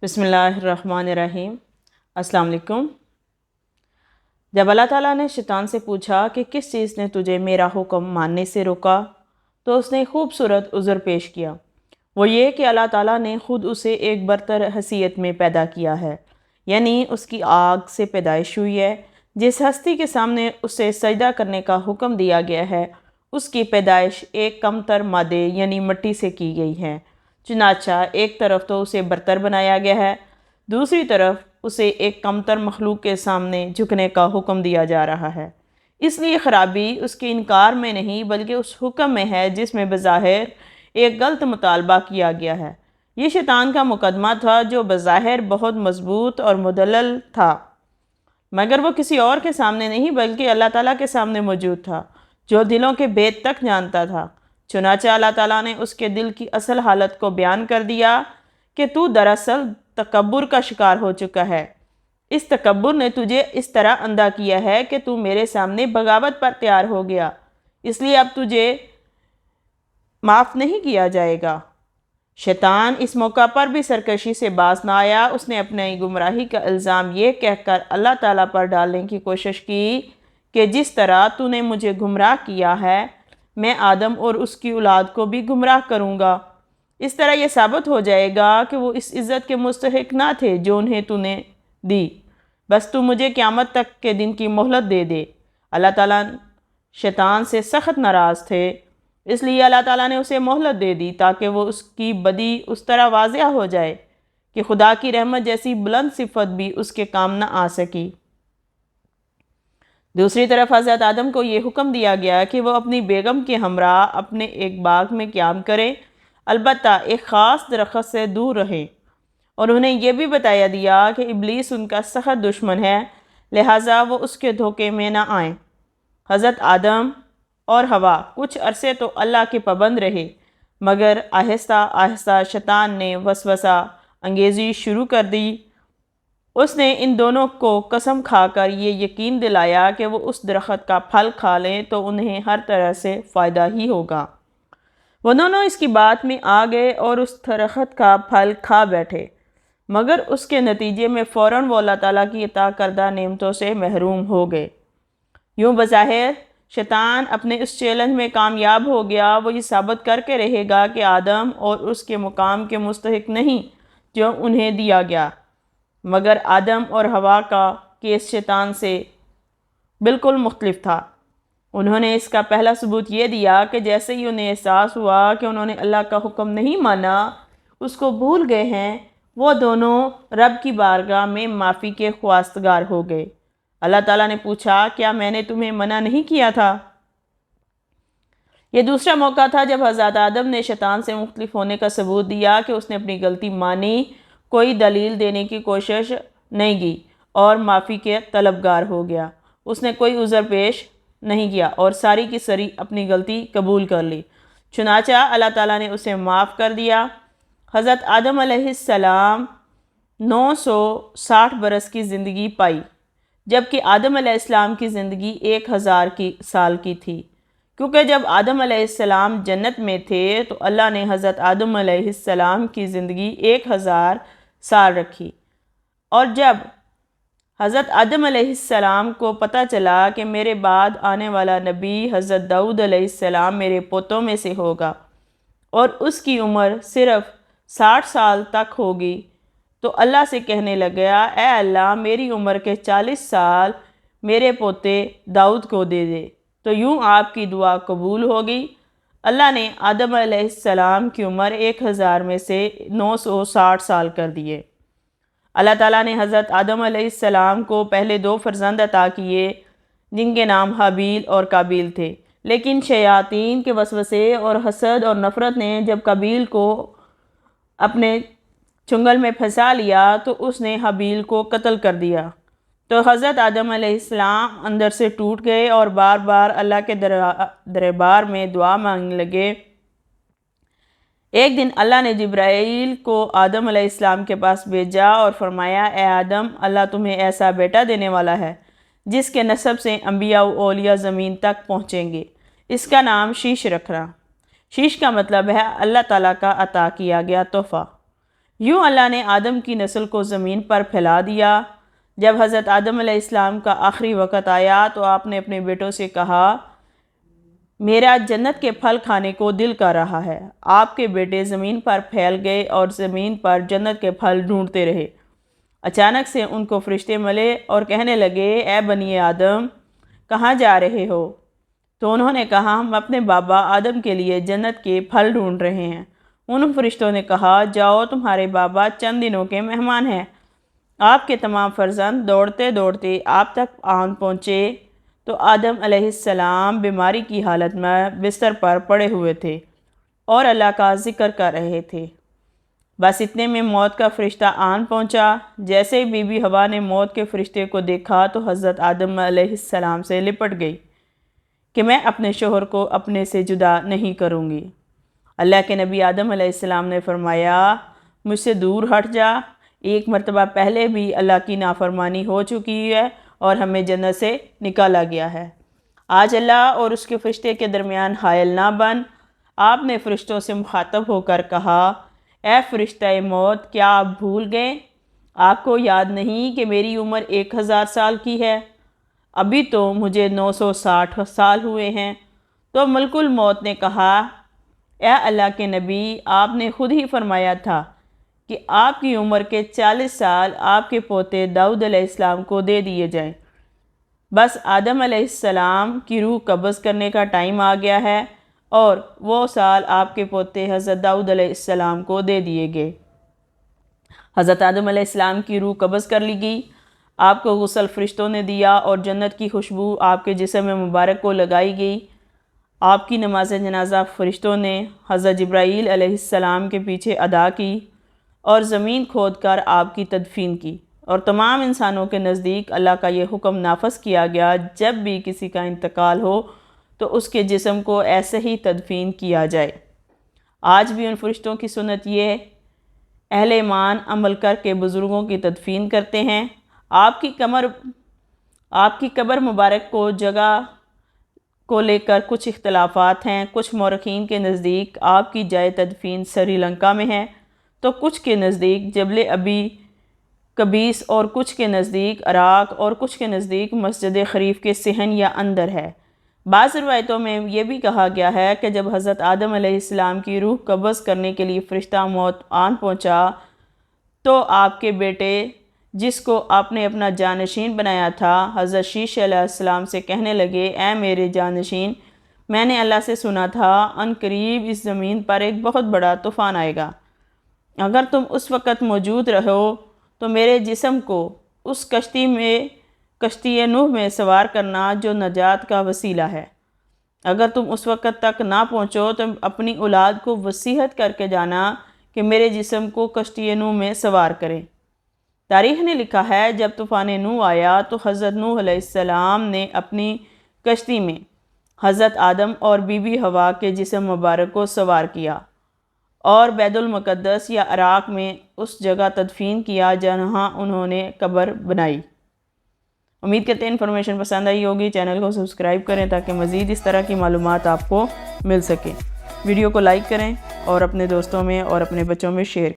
बिस्मिल्लाहिर्रहमानिर्रहीम। अस्सलाम वालेकुम। जब अल्लाह ताला ने शैतान से पूछा कि किस चीज़ ने तुझे मेरा हुक्म मानने से रोका, तो उसने खूबसूरत उज़र पेश किया। वो ये कि अल्लाह ताला ने ख़ुद उसे एक बरतर हैसियत में पैदा किया है, यानी उसकी आग से पैदाइश हुई है। जिस हस्ती के सामने उसे सजदा करने का हुक्म दिया गया है, उसकी पैदाइश एक कमतर मादे यानी मिट्टी से की गई है। चुनाचा एक तरफ तो उसे बरतर बनाया गया है, दूसरी तरफ उसे एक कमतर मखलूक के सामने झुकने का हुक्म दिया जा रहा है। इसलिए ख़राबी उसके इनकार में नहीं बल्कि उस हुक्म में है जिसमें बज़ाहिर एक गलत मुतालबा किया गया है। ये शैतान का मुकदमा था जो बज़ाहिर बहुत मजबूत और मुदल्लल था, मगर वो किसी और के सामने नहीं बल्कि अल्लाह ताला के सामने मौजूद था, जो दिलों के भेद तक जानता था। चुनाचे अल्लाह ताला ने उसके दिल की असल हालत को बयान कर दिया कि तू दरअसल तकब्बुर का शिकार हो चुका है। इस तकब्बुर ने तुझे इस तरह अंधा किया है कि तू मेरे सामने बगावत पर तैयार हो गया, इसलिए अब तुझे माफ़ नहीं किया जाएगा। शैतान इस मौका पर भी सरकशी से बाज ना आया। उसने अपने गुमराही का इल्ज़ाम ये कहकर अल्लाह ताला पर डालने की कोशिश की कि जिस तरह तूने मुझे गुमराह किया है, मैं आदम और उसकी औलाद को भी गुमराह करूँगा। इस तरह यह साबित हो जाएगा कि वो इस इज़्ज़त के मुस्तहिक ना थे जो उन्हें तूने दी। बस तू मुझे क़यामत तक के दिन की मोहलत दे दे। अल्लाह ताला शैतान से सख्त नाराज़ थे, इसलिए अल्लाह ताला ने उसे मोहलत दे दी ताकि वो उसकी बदी उस तरह वाज़िया हो जाए कि खुदा की रहमत जैसी बुलंद सिफत भी उसके काम न आ सकी। दूसरी तरफ हज़रत आदम को ये हुक्म दिया गया कि वो अपनी बेगम के हमरा अपने एक बाग में क़याम करें, अलबत्ता एक ख़ास दरख्त से दूर रहें। और उन्हें यह भी बताया दिया कि इब्लीस उनका सख्त दुश्मन है, लिहाजा वो उसके धोखे में न आएँ। हज़रत आदम और हवा कुछ अरसे तो अल्लाह के पाबंद रहे, मगर आहिस्ता आहिस्ता शैतान ने वसवसा अंगेज़ी शुरू कर दी। उसने इन दोनों को कसम खाकर ये यकीन दिलाया कि वो उस दरख्त का फल खा लें तो उन्हें हर तरह से फ़ायदा ही होगा। वो दोनों इसकी बात में आ गए और उस दरख्त का फल खा बैठे, मगर उसके नतीजे में फ़ौरन वो अल्लाह ताला की अता करदा नेमतों से महरूम हो गए। यूँ बज़ाहिर शैतान अपने इस चैलेंज में कामयाब हो गया। वो ये साबित करके रहेगा कि आदम और उसके मुकाम के मुस्तहिक नहीं जो उन्हें दिया गया, मगर आदम और हवा का केस शैतान से बिल्कुल मुख्तलिफ था। उन्होंने इसका पहला सबूत ये दिया कि जैसे ही उन्हें एहसास हुआ कि उन्होंने अल्लाह का हुक्म नहीं माना, उसको भूल गए हैं, वो दोनों रब की बारगाह में माफ़ी के ख्वास्तगार हो गए। अल्लाह ताला ने पूछा, क्या मैंने तुम्हें मना नहीं किया था? ये दूसरा मौका था जब हज़रत आदम ने शैतान से मुख्तलिफ होने का सबूत दिया कि उसने अपनी गलती मानी, कोई दलील देने की कोशिश नहीं की और माफ़ी के तलबगार हो गया। उसने कोई उज़र पेश नहीं किया और सारी की सारी अपनी गलती कबूल कर ली। चुनाचा अल्लाह ताला ने उसे माफ़ कर दिया। हज़रत आदम अलैहिस्सलाम 960 बरस की ज़िंदगी पाई, जबकि आदम अलैहिस्सलाम की ज़िंदगी 1000 साल की थी, क्योंकि जब आदम अलैहिस्सलाम जन्नत में थे तो अल्लाह ने हज़रत आदम अलैहिस्सलाम की ज़िंदगी 1000 साल रखी। और जब हज़रत आदम अलैहिस्सलाम को पता चला कि मेरे बाद आने वाला नबी हज़रत दाऊद अलैहिस्सलाम मेरे पोतों में से होगा और उसकी उम्र सिर्फ़ 60 साल तक होगी, तो अल्लाह से कहने लगा, ए अल्लाह, मेरी उम्र के 40 साल मेरे पोते दाऊद को दे दे। तो यूँ आपकी दुआ कबूल होगी। अल्लाह ने आदम अलैहिस्सलाम की उम्र 1000 में से 960 साल कर दिए। अल्लाह ताला ने हज़रत आदम अलैहिस्सलाम को पहले 2 फ़र्जंद अता किए, जिनके नाम हाबील और काबील थे। लेकिन शयातीन के वसवसे और हसद और नफ़रत ने जब काबील को अपने चुंगल में फंसा लिया तो उसने हाबील को कत्ल कर दिया। तो हज़रत आदम अलैहिस्सलाम अंदर से टूट गए और बार बार अल्लाह के दरबार में दुआ मांगने लगे। एक दिन अल्लाह ने जिब्राईल को आदम अलैहिस्सलाम के पास भेजा और फरमाया, ए आदम, अल्लाह तुम्हें ऐसा बेटा देने वाला है जिसके नसब से अंबिया व औलिया ज़मीन तक पहुँचेंगे। इसका नाम शीश रखना। शीश का मतलब है अल्लाह ताला का अता किया गया तोहफ़ा। یوں اللہ نے آدم کی نسل کو زمین پر پھیلا دیا۔ جب حضرت آدم علیہ السلام کا آخری وقت آیا تو آپ نے اپنے بیٹوں سے کہا، میرا جنت کے پھل کھانے کو دل کر رہا ہے۔ آپ کے بیٹے زمین پر پھیل گئے اور زمین پر جنت کے پھل ڈھونڈتے رہے۔ اچانک سے ان کو فرشتے ملے اور کہنے لگے، اے بنی آدم، کہاں جا رہے ہو؟ تو انہوں نے کہا، ہم اپنے بابا آدم کے لیے جنت کے پھل ڈھونڈ رہے ہیں۔ ان فرشتوں نے کہا، جاؤ، تمہارے بابا چند دنوں کے مہمان ہیں۔ آپ کے تمام فرزند دوڑتے دوڑتے آپ تک آن پہنچے تو آدم علیہ السلام بیماری کی حالت میں بستر پر پڑے ہوئے تھے اور اللہ کا ذکر کر رہے تھے۔ بس اتنے میں موت کا فرشتہ آن پہنچا۔ جیسے ہی بی بی حوا نے موت کے فرشتے کو دیکھا تو حضرت آدم علیہ السلام سے لپٹ گئی کہ میں اپنے شوہر کو اپنے سے جدا نہیں کروں گی۔ اللہ کے نبی آدم علیہ السلام نے فرمایا، مجھ سے دور ہٹ جا، ایک مرتبہ پہلے بھی اللہ کی نافرمانی ہو چکی ہے اور ہمیں جنت سے نکالا گیا ہے۔ آج اللہ اور اس کے فرشتے کے درمیان حائل نہ بن۔ آپ نے فرشتوں سے مخاطب ہو کر کہا، اے فرشتہ موت، کیا آپ بھول گئے؟ آپ کو یاد نہیں کہ میری عمر 1000 سال کی ہے؟ ابھی تو مجھے 960 سال ہوئے ہیں۔ تو ملک الموت نے کہا، اے اللہ کے نبی، آپ نے خود ہی فرمایا تھا کہ آپ کی عمر کے 40 سال آپ کے پوتے داؤد علیہ السلام کو دے دیے جائیں۔ بس آدم علیہ السلام کی روح قبض کرنے کا ٹائم آ گیا ہے اور وہ سال آپ کے پوتے حضرت داؤد علیہ السلام کو دے دیے گئے۔ حضرت آدم علیہ السلام کی روح قبض کر لی گئی۔ آپ کو غسل فرشتوں نے دیا اور جنت کی خوشبو آپ کے جسم مبارک کو لگائی گئی۔ آپ کی نماز جنازہ فرشتوں نے حضرت جبرائیل علیہ السلام کے پیچھے ادا کی اور زمین کھود کر آپ کی تدفین کی، اور تمام انسانوں کے نزدیک اللہ کا یہ حکم نافذ کیا گیا، جب بھی کسی کا انتقال ہو تو اس کے جسم کو ایسے ہی تدفین کیا جائے۔ آج بھی ان فرشتوں کی سنت یہ اہل ایمان عمل کر کے بزرگوں کی تدفین کرتے ہیں۔ آپ کی قبر مبارک کو جگہ کو لے کر کچھ اختلافات ہیں۔ کچھ مورخین کے نزدیک آپ کی جائے تدفین سری لنکا میں ہے، تو کچھ کے نزدیک جبل ابی قبیس، اور کچھ کے نزدیک عراق، اور کچھ کے نزدیک مسجد خریف کے صحن یا اندر ہے۔ بعض روایتوں میں یہ بھی کہا گیا ہے کہ جب حضرت آدم علیہ السلام کی روح قبض کرنے کے لیے فرشتہ موت آن پہنچا تو آپ کے بیٹے، جس کو آپ نے اپنا جانشین بنایا تھا، حضرت شیش علیہ السلام سے کہنے لگے، اے میرے جانشین، میں نے اللہ سے سنا تھا ان قریب اس زمین پر ایک بہت بڑا طوفان آئے گا۔ اگر تم اس وقت موجود رہو تو میرے جسم کو اس کشتی نوح میں سوار کرنا جو نجات کا وسیلہ ہے۔ اگر تم اس وقت تک نہ پہنچو تو اپنی اولاد کو وصیت کر کے جانا کہ میرے جسم کو کشتی نوح میں سوار کریں۔ تاریخ نے لکھا ہے، جب طوفان نوح آیا تو حضرت نوح علیہ السلام نے اپنی کشتی میں حضرت آدم اور بی بی حوا کے جسم مبارک کو سوار کیا اور بیت المقدس یا عراق میں اس جگہ تدفین کیا جہاں انہوں نے قبر بنائی۔ امید کرتے ہیں انفارمیشن پسند آئی ہوگی۔ چینل کو سبسکرائب کریں تاکہ مزید اس طرح کی معلومات آپ کو مل سکیں۔ ویڈیو کو لائک کریں اور اپنے دوستوں میں اور اپنے بچوں میں شیئر کریں۔